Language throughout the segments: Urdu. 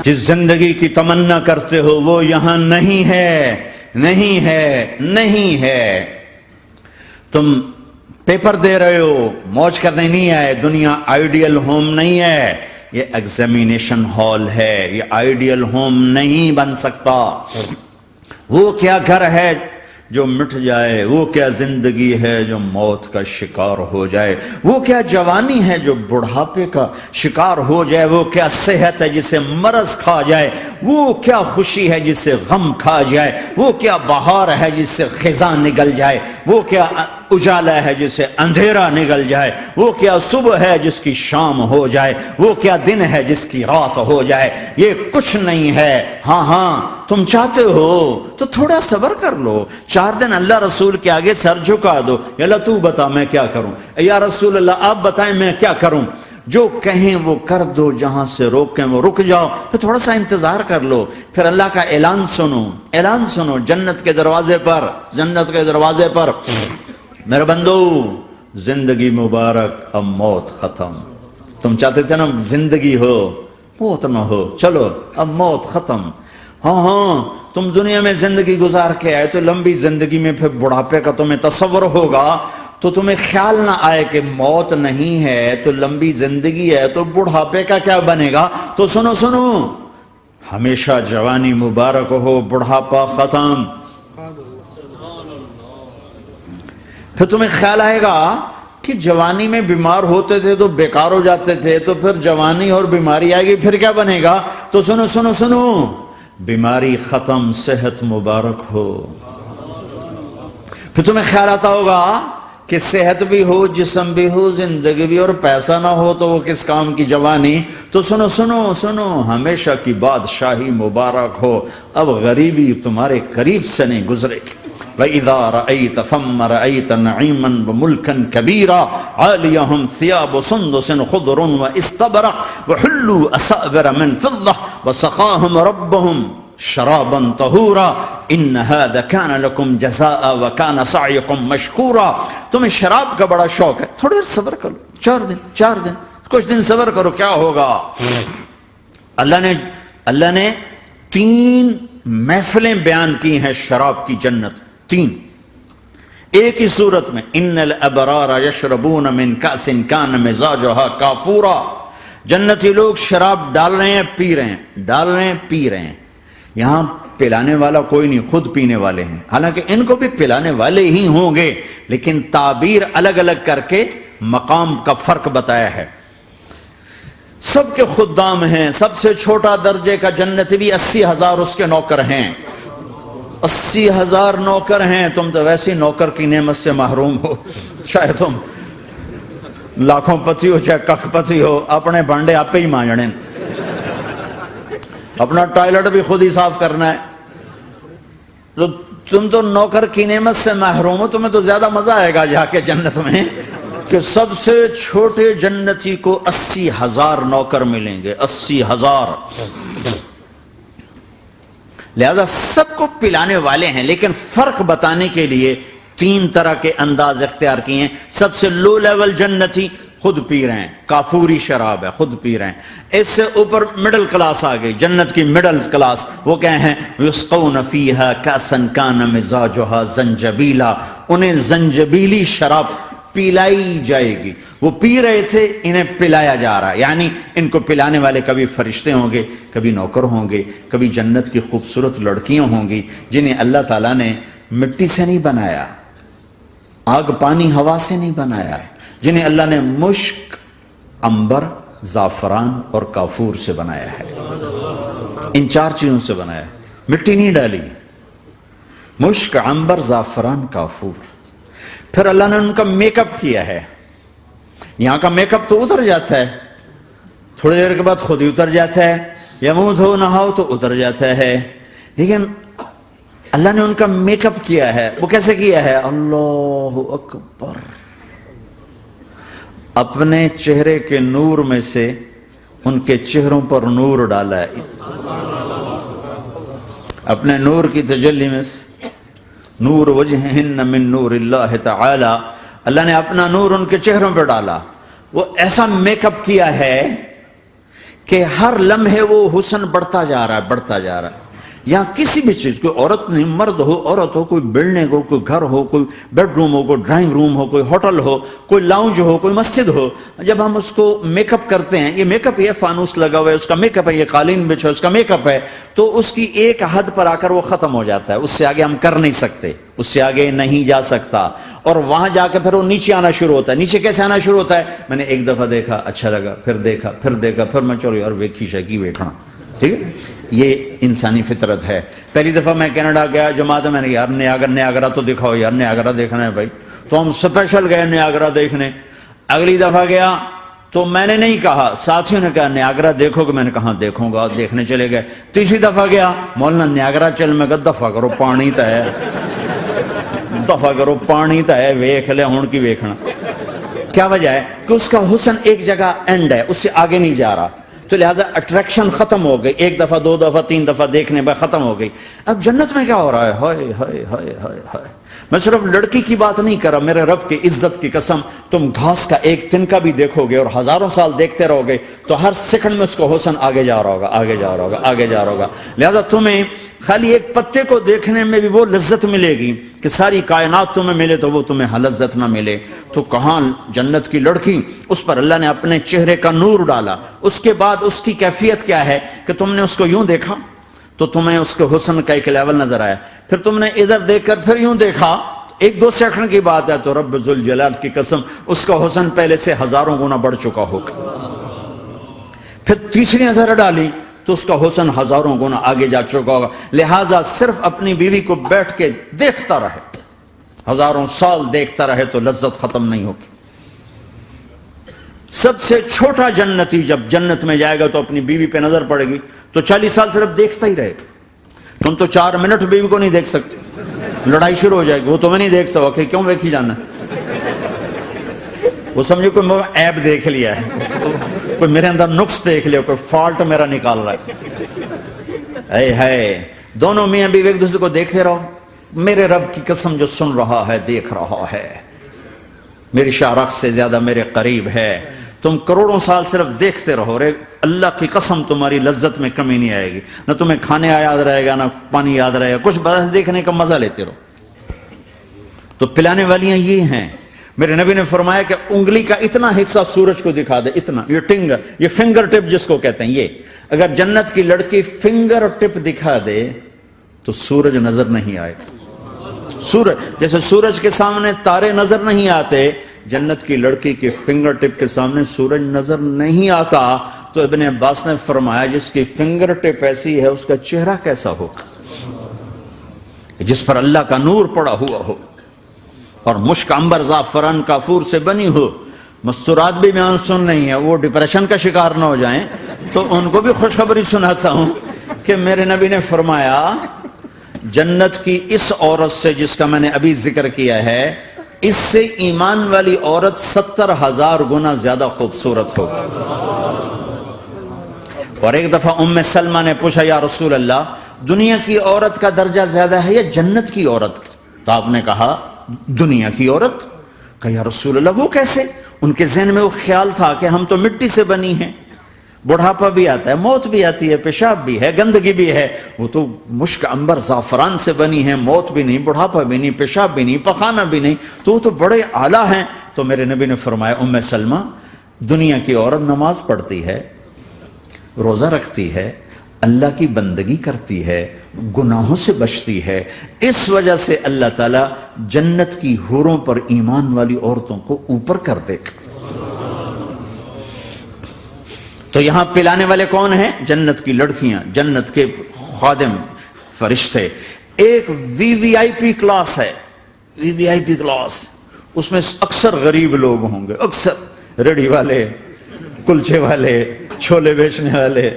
جس زندگی کی تمنا کرتے ہو وہ یہاں نہیں ہے، نہیں ہے، نہیں ہے۔ تم پیپر دے رہے ہو، موج کرنے نہیں آئے۔ دنیا آئیڈیل ہوم نہیں ہے، یہ ایگزامینیشن ہال ہے، یہ آئیڈیل ہوم نہیں بن سکتا۔ وہ کیا گھر ہے جو مٹ جائے، وہ کیا زندگی ہے جو موت کا شکار ہو جائے، وہ کیا جوانی ہے جو بڑھاپے کا شکار ہو جائے، وہ کیا صحت ہے جسے مرض کھا جائے، وہ کیا خوشی ہے جسے غم کھا جائے، وہ کیا بہار ہے جس سے خزاں نگل جائے، وہ کیا اجالا ہے جسے اندھیرا نگل جائے، وہ کیا صبح ہے جس کی شام ہو جائے، وہ کیا دن ہے جس کی رات ہو جائے۔ یہ کچھ نہیں ہے۔ ہاں ہاں تم چاہتے ہو تو تھوڑا صبر کر لو، 4 دن اللہ رسول کے آگے سر جھکا دو، یا اللہ تو بتا میں کیا کروں، یا رسول اللہ آپ بتائیں میں کیا کروں۔ جو کہیں وہ کر دو، جہاں سے روکیں وہ رک جاؤ، پھر تھوڑا سا انتظار کر لو، پھر اللہ کا اعلان سنو، اعلان سنو جنت کے دروازے پر، جنت کے دروازے پر۔ میرے بندو زندگی مبارک، اب موت ختم۔ تم چاہتے تھے نا زندگی ہو موت نہ ہو، چلو اب موت ختم۔ ہاں ہاں تم دنیا میں زندگی گزار کے آئے تو لمبی زندگی میں پھر بڑھاپے کا تمہیں تصور ہوگا، تو تمہیں خیال نہ آئے کہ موت نہیں ہے تو لمبی زندگی ہے تو بڑھاپے کا کیا بنے گا۔ تو سنو سنو، ہمیشہ جوانی مبارک ہو، بڑھاپا ختم۔ پھر تمہیں خیال آئے گا کہ جوانی میں بیمار ہوتے تھے تو بیکار ہو جاتے تھے، تو پھر جوانی اور بیماری آئے گی پھر کیا بنے گا۔ تو سنو سنو سنو، بیماری ختم، صحت مبارک ہو۔ پھر تمہیں خیال آتا ہوگا کہ صحت بھی ہو، جسم بھی ہو، زندگی بھی، اور پیسہ نہ ہو تو وہ کس کام کی جوانی۔ تو سنو سنو سنو، ہمیشہ کی بادشاہی مبارک ہو، اب غریبی تمہارے قریب سے نہیں گزرے گی۔ وَإِذَا رَأَيْتَ ثَمَّ رَأَيْتَ نَعِيمًا وَمُلْكًا كَبِيرًا عَالِيَهُمْ ثِيَابُ سُنْدُسٍ خُضْرٌ وَإِسْتَبْرَقٍ وَحُلُّوا أَسَاوِرَ مِنْ فِضَّةٍ وَسَقَاهُمْ رَبُّهُمْ شَرَابًا طَهُورًا إِنَّ هَذَا كَانَ لَكُمْ جَزَاءً وَكَانَ سَعْيُكُمْ مَشْكُورًا۔ تمہیں شراب کا بڑا شوق ہے، تھوڑی دیر صبر کرو، 4 دن کچھ دن صبر کرو، کیا ہوگا۔ اللہ نے 3 محفلیں بیان کی ہیں شراب کی جنت، 3 ایک ہی صورت میں۔ ان الابرار یشربون من کأس کان مزاجها کافورا۔ جنتی لوگ شراب ڈال رہے ہیں، پی رہے ہیں، ڈال رہے ہیں، پی رہے ہیں۔ یہاں پلانے والا کوئی نہیں، خود پینے والے ہیں، حالانکہ ان کو بھی پلانے والے ہی ہوں گے، لیکن تعبیر الگ الگ کر کے مقام کا فرق بتایا ہے۔ سب کے خدام ہیں، سب سے چھوٹا درجے کا جنت بھی 80,000 اس کے نوکر ہیں، 80,000 نوکر ہیں۔ تم تو ویسی نوکر کی نعمت سے محروم ہو، چاہے تم لاکھوں پتی ہو چاہے کخ پتی ہو، اپنے بانڈے آپ ہی مانجنے، اپنا ٹوائلٹ بھی خود ہی صاف کرنا ہے۔ تو تم تو نوکر کی نعمت سے محروم ہو، تمہیں تو زیادہ مزہ آئے گا جا کے جنت میں کہ سب سے چھوٹے جنتی کو 80,000 نوکر ملیں گے، 80,000۔ لہذا سب کو پلانے والے ہیں، لیکن فرق بتانے کے لیے 3 طرح کے انداز اختیار کیے ہیں۔ سب سے لو لیول جنتی خود پی رہے ہیں، کافوری شراب ہے، خود پی رہے ہیں۔ اس سے اوپر مڈل کلاس آ گئی، جنت کی مڈل کلاس، وہ کہے ہیں یسقون فیہا کاسا کان مزاجہا زنجبیلا، انہیں زنجبیلی شراب پلائی جائے گی۔ وہ پی رہے تھے، انہیں پلایا جا رہا ہے، یعنی ان کو پلانے والے کبھی فرشتے ہوں گے، کبھی نوکر ہوں گے، کبھی جنت کی خوبصورت لڑکیاں ہوں گی جنہیں اللہ تعالیٰ نے مٹی سے نہیں بنایا، آگ پانی ہوا سے نہیں بنایا ہے، جنہیں اللہ نے مشک، عنبر، زعفران اور کافور سے بنایا ہے۔ ان 4 چیزوں سے بنایا ہے، مٹی نہیں ڈالی، مشک، عنبر، زعفران، کافور۔ پھر اللہ نے ان کا میک اپ کیا ہے۔ یہاں کا میک اپ تو اتر جاتا ہے، تھوڑی دیر کے بعد خود ہی اتر جاتا ہے، یا منہ دھو نہاؤ تو اتر جاتا ہے، لیکن اللہ نے ان کا میک اپ کیا ہے۔ وہ کیسے کیا ہے؟ اللہ اکبر، اپنے چہرے کے نور میں سے ان کے چہروں پر نور ڈالا ہے، اپنے نور کی تجلی میں سے، نور وجہہن من نور اللہ تعالی، اللہ نے اپنا نور ان کے چہروں پہ ڈالا۔ وہ ایسا میک اپ کیا ہے کہ ہر لمحے وہ حسن بڑھتا جا رہا ہے، بڑھتا جا رہا ہے. یہاں کسی بھی چیز، کوئی عورت نہیں، مرد ہو، عورت ہو، کوئی بلڈنگ ہو، کوئی گھر ہو، کوئی بیڈ روم ہو، کوئی ڈرائنگ روم ہو، کوئی ہوٹل ہو، کوئی لاؤنج ہو، کوئی مسجد ہو، جب ہم اس کو میک اپ کرتے ہیں، یہ میک اپ، یہ فانوس لگا ہوا ہے اس کا میک اپ ہے، یہ قالین بچھا ہے اس کا میک اپ ہے، تو اس کی ایک حد پر آ کر وہ ختم ہو جاتا ہے، اس سے آگے ہم کر نہیں سکتے، اس سے آگے نہیں جا سکتا، اور وہاں جا کے پھر وہ نیچے آنا شروع ہوتا ہے. نیچے کیسے آنا شروع ہوتا ہے؟ میں نے ایک دفعہ دیکھا، اچھا لگا، پھر دیکھا، پھر دیکھا، پھر میں چلو یار ویکھی شیکی ویکھنا. ٹھیک ہے، یہ انسانی فطرت ہے. پہلی دفعہ میں کینیڈا گیا جماعت میں نے یار نیاگرا تو دکھاؤ یار، نیاگرا دیکھنا ہے بھائی، تو ہم اسپیشل گئے نیاگرا دیکھنے. اگلی دفعہ گیا تو میں نے نہیں کہا، ساتھیوں نے کہا نیاگرا دیکھو گے، میں نے کہا دیکھوں گا، دیکھنے چلے گئے. تیسری دفعہ گیا، مولانا نیاگرا چل، میں کہا دفعہ کرو پانی تا ہے، دفعہ کرو پانی تا ہے، ویکھ لے ہون کی ویکھنا. کیا وجہ ہے؟ کہ اس کا حسن ایک جگہ اینڈ ہے، اس سے آگے نہیں جا رہا، تو لہٰذا اٹریکشن ختم ہو گئی. ایک دفعہ، دو دفعہ، تین دفعہ دیکھنے بعد ختم ہو گئی. اب جنت میں کیا ہو رہا ہے؟ ہائے ہائے ہائے ہائے ہائے. میں صرف لڑکی کی بات نہیں کر رہا، میرے رب کی عزت کی قسم، تم گھاس کا ایک تنکا بھی دیکھو گے اور ہزاروں سال دیکھتے رہو گے تو ہر سیکنڈ میں اس کو حسن آگے جا رہا ہوگا، آگے جا رہا ہوگا، آگے جا رہا ہوگا. لہٰذا تمہیں خالی ایک پتے کو دیکھنے میں بھی وہ لذت ملے گی کہ ساری کائنات تمہیں ملے تو وہ تمہیں لذت نہ ملے. تو کہاں جنت کی لڑکی، اس پر اللہ نے اپنے چہرے کا نور ڈالا. اس کے بعد اس کی کیفیت کیا ہے کہ تم نے اس کو یوں دیکھا تو تمہیں اس کے حسن کا ایک لیول نظر آیا، پھر تم نے ادھر دیکھ کر پھر یوں دیکھا، ایک دو سیکنڈ کی بات ہے، تو رب ذوالجلال کی قسم اس کا حسن پہلے سے ہزاروں گنا بڑھ چکا ہوگا. پھر تیسری نظر ڈالی تو اس کا حسن ہزاروں گنا آگے جا چکا ہوگا. لہٰذا صرف اپنی بیوی کو بیٹھ کے دیکھتا رہے، ہزاروں سال دیکھتا رہے تو لذت ختم نہیں ہوگی. سب سے چھوٹا جنتی جب جنت میں جائے گا تو اپنی بیوی پہ نظر پڑے گی تو 40 سال صرف دیکھتا ہی رہے گا. تم تو 4 منٹ بیوی کو نہیں دیکھ سکتے، لڑائی شروع ہو جائے گی. وہ تمہیں نہیں دیکھ سکو کہ کیوں ویکھی جانا، وہ سمجھے کوئی عیب دیکھ لیا ہے، کوئی میرے اندر نقص دیکھ لیا، کوئی فالٹ میرا نکال رہا ہے. اے ہے دونوں میاں بیوی ایک دوسرے کو دیکھتے رہو. میرے رب کی قسم جو سن رہا ہے، دیکھ رہا ہے، میری شارخ سے زیادہ میرے قریب ہے. تم کروڑوں سال صرف دیکھتے رہو، رے اللہ کی قسم تمہاری لذت میں کمی نہیں آئے گی، نہ تمہیں کھانے یاد رہے گا، نہ پانی یاد رہے گا، کچھ برس دیکھنے کا مزہ لیتے رہو. تو پلانے والیاں یہ ہیں. میرے نبی نے فرمایا کہ انگلی کا اتنا حصہ سورج کو دکھا دے، اتنا، یہ فنگر ٹپ جس کو کہتے ہیں، یہ اگر جنت کی لڑکی فنگر ٹپ دکھا دے تو سورج نظر نہیں آئے. سورج جیسے سورج کے سامنے تارے نظر نہیں آتے، جنت کی لڑکی کے فنگر ٹپ کے سامنے سورج نظر نہیں آتا. تو ابن عباس نے فرمایا جس کی فنگر ٹپ ایسی ہے اس کا چہرہ کیسا ہوگا، جس پر اللہ کا نور پڑا ہوا ہو اور مشک عنبر زعفران کافور سے بنی ہو. مستورات بھی بیان سن رہی ہیں، وہ ڈپریشن کا شکار نہ ہو جائیں تو ان کو بھی خوشخبری سناتا ہوں کہ میرے نبی نے فرمایا جنت کی اس عورت سے جس کا میں نے ابھی ذکر کیا ہے، اس سے ایمان والی عورت 70,000 گنا زیادہ خوبصورت ہوگی. اور ایک دفعہ ام سلمہ نے پوچھا یا رسول اللہ دنیا کی عورت کا درجہ زیادہ ہے یا جنت کی عورت؟ تو آپ نے کہا دنیا کی عورت. کہا یا رسول اللہ وہ کیسے؟ ان کے ذہن میں وہ خیال تھا کہ ہم تو مٹی سے بنی ہیں، بڑھاپا بھی آتا ہے، موت بھی آتی ہے، پیشاب بھی ہے، گندگی بھی ہے. وہ تو مشک عنبر زعفران سے بنی ہے، موت بھی نہیں، بڑھاپا بھی نہیں، پیشاب بھی نہیں، پخانہ بھی نہیں، تو وہ تو بڑے اعلیٰ ہیں. تو میرے نبی نے فرمایا ام سلمہ دنیا کی عورت نماز پڑھتی ہے، روزہ رکھتی ہے، اللہ کی بندگی کرتی ہے، گناہوں سے بچتی ہے، اس وجہ سے اللہ تعالیٰ جنت کی حوروں پر ایمان والی عورتوں کو اوپر کر دے گا. تو یہاں پلانے والے کون ہیں؟ جنت کی لڑکیاں، جنت کے خادم فرشتے. ایک وی وی آئی پی کلاس ہے، وی وی آئی پی کلاس، اس میں اکثر غریب لوگ ہوں گے، اکثر ریڑھی والے، کلچے والے، چھولے بیچنے والے،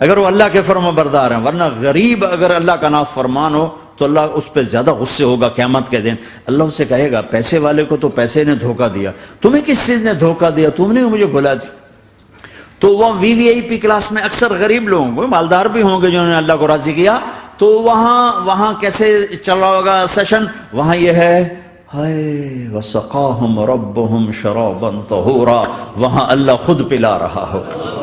اگر وہ اللہ کے فرما بردار ہیں. ورنہ غریب اگر اللہ کا نافرمان ہو تو اللہ اس پہ زیادہ غصے ہوگا قیامت کے دن. اللہ اسے کہے گا پیسے والے کو تو پیسے نے دھوکہ دیا، تمہیں کس چیز نے دھوکہ دیا؟ تم نے مجھے بھلا دی. تو وہ وی وی آئی پی کلاس میں اکثر غریب لوگ ہوں گے، مالدار بھی ہوں گے جنہوں نے اللہ کو راضی کیا. تو وہاں کیسے چل رہا ہوگا سیشن؟ وہاں یہ ہے ہائے وسقاہم ربہم شرابا طہورا، وہاں اللہ خود پلا رہا ہوگا.